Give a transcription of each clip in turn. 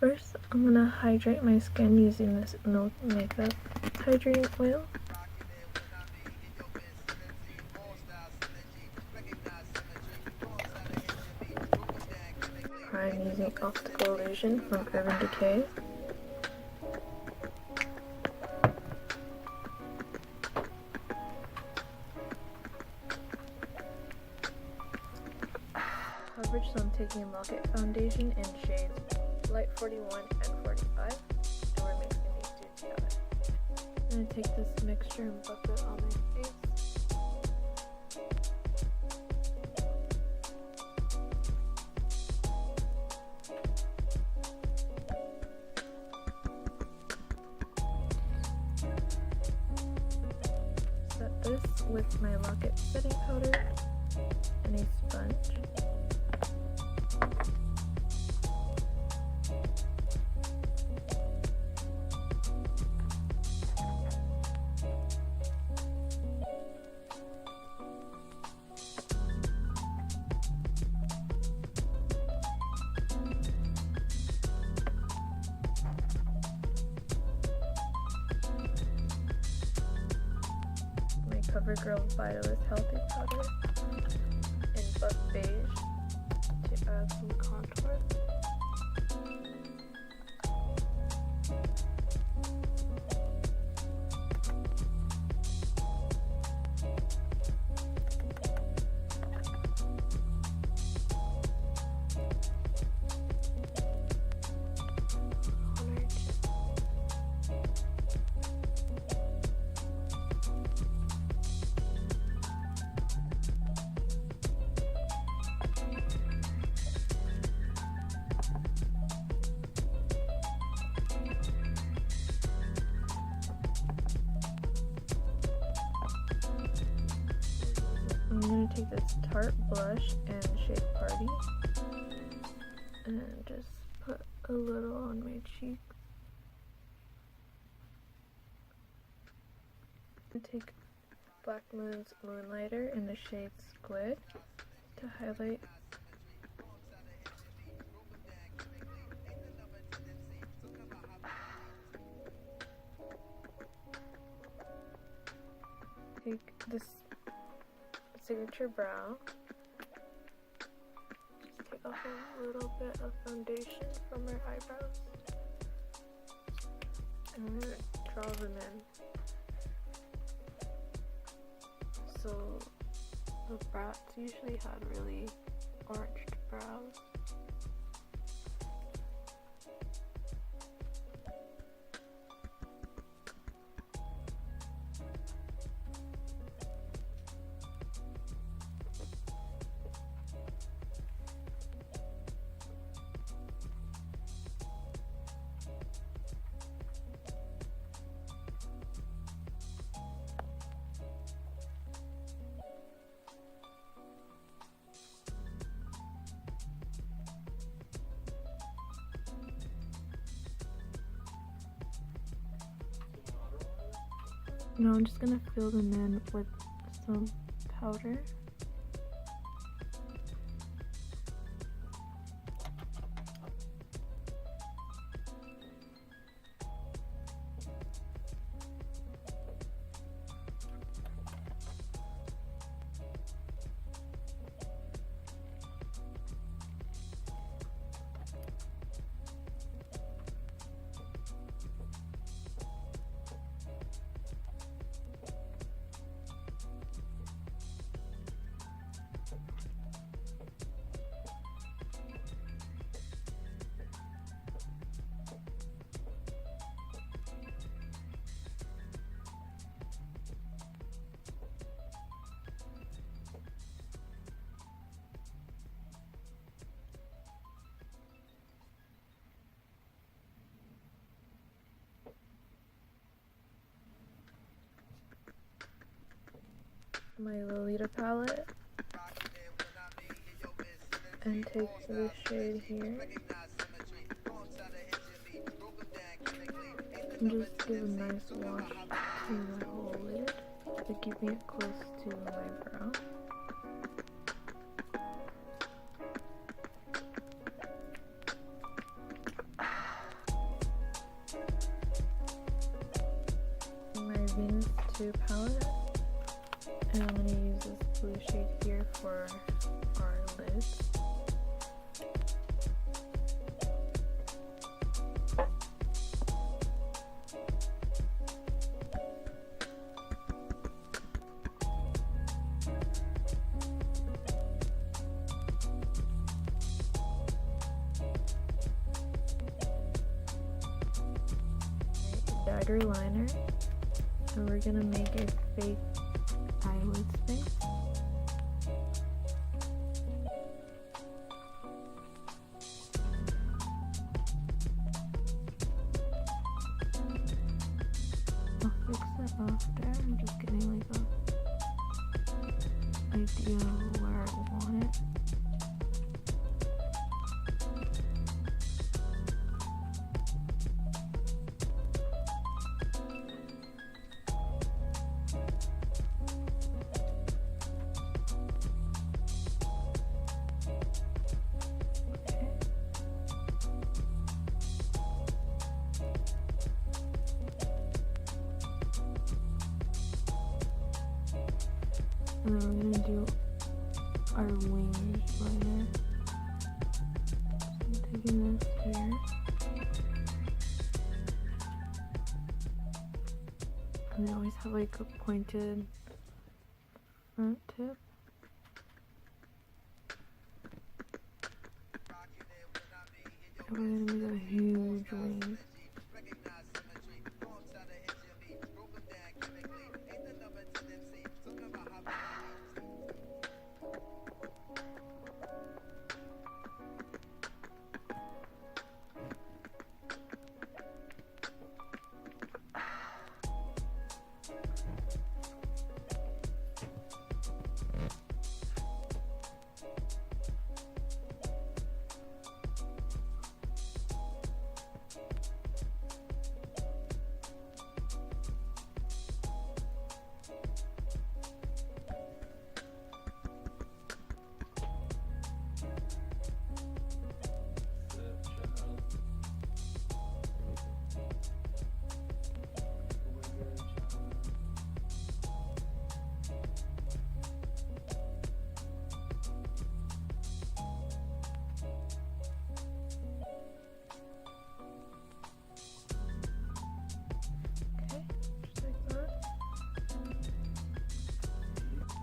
First, I'm gonna hydrate my skin using this Milk Makeup hydrating oil. Prime using Optical Illusion from Urban Decay. Coverage, so I'm taking Rocket Foundation in shades Light 41 and 45, and we're mixing these two together. I'm going to take this mixture and buff it on my face. Set this with my Rocket setting powder and a sponge. CoverGirl Vitalist Healthy Powder in Buff Beige to add some contour. I'm going to take this Tarte blush and shade Party and just put a little on my cheek. Take Black Moon's Moonlighter in the shade Squid to highlight. Take this Signature Brow. Just take off a little bit of foundation from our eyebrows. And I'm going to draw them in. So the Bratz usually had really arched brows. Now I'm just gonna fill them in with some powder. My Lolita palette and take this shade here and just give a nice wash to my whole lid to keeping it close to my brow. 2 palette, and I'm going to use this blue shade here for our lids. Dagger liner, and we're gonna make a fake eyelid space. I'll fix it after. I'm just getting like a idea of where I want it. And then we're gonna do our wings liner. So I'm taking this here. And we always have like a pointed front tip. And we're gonna make a huge wing.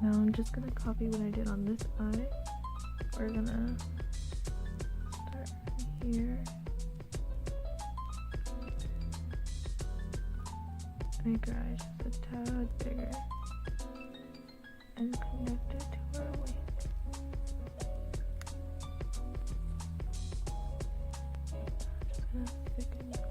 Now I'm just gonna copy what I did on this eye. We're gonna start here. Make our eyes just a tad bigger. And connect it to our wing. Just gonna thicken this up.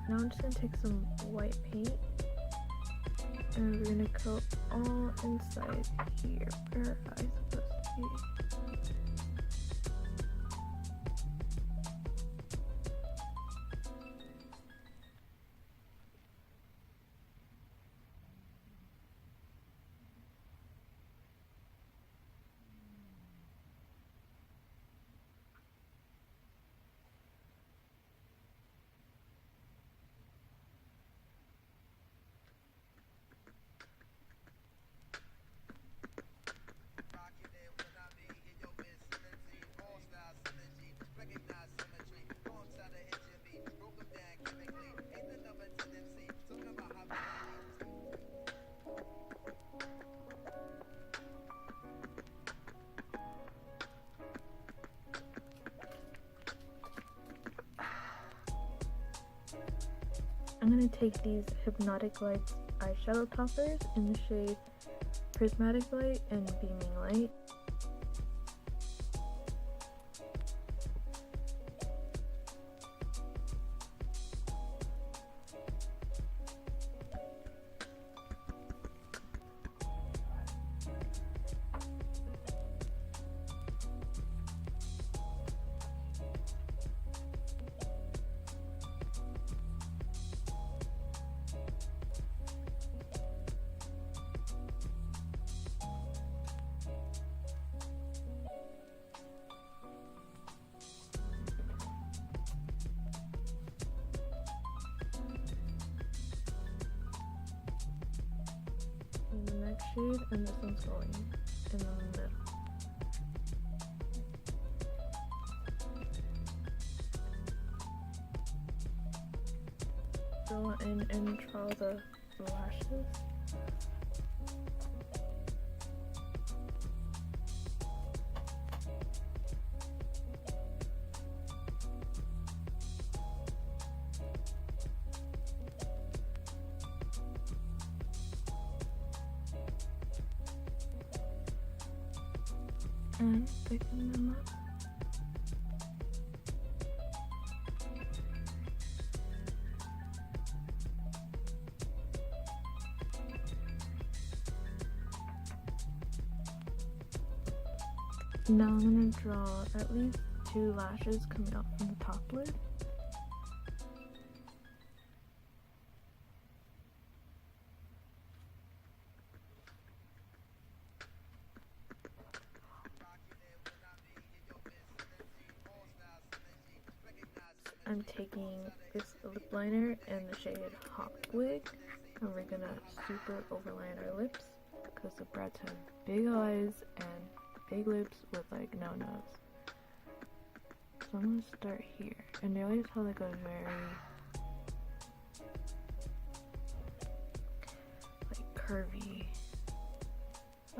Now I'm just going to take some white paint and we're going to coat all inside here where our eye's supposed to be. I'm going to take these Hypnotic Lights eyeshadow toppers in the shade Prismatic Light and Beaming Light. shade, and this one's going in the middle. Go in and draw the lashes. And thicken them up. Now I'm going to draw at least 2 lashes coming out from the top lid. I'm taking this lip liner in the shade Hot Wig, and we're gonna super overline our lips because the Bratz have big eyes and big lips with like no nose. So I'm gonna start here, and they always have like a very like curvy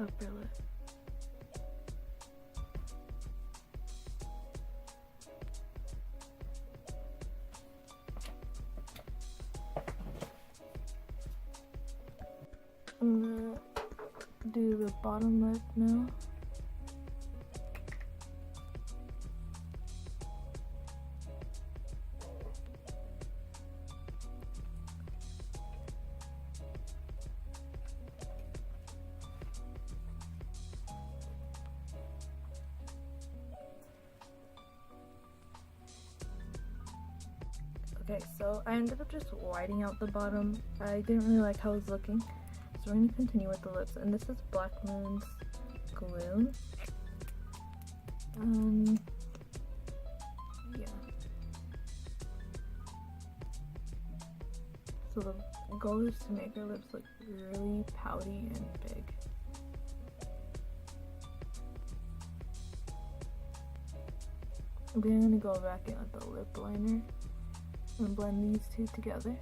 upper lip. I'm gonna do the bottom lip now. Okay, so I ended up just whiting out the bottom. I didn't really like how it was looking, so we're going to continue with the lips. And this is Black Moon's Gloom. Yeah. So the goal is to make our lips look really pouty and big. I'm going to go back in with the lip liner and blend these two together.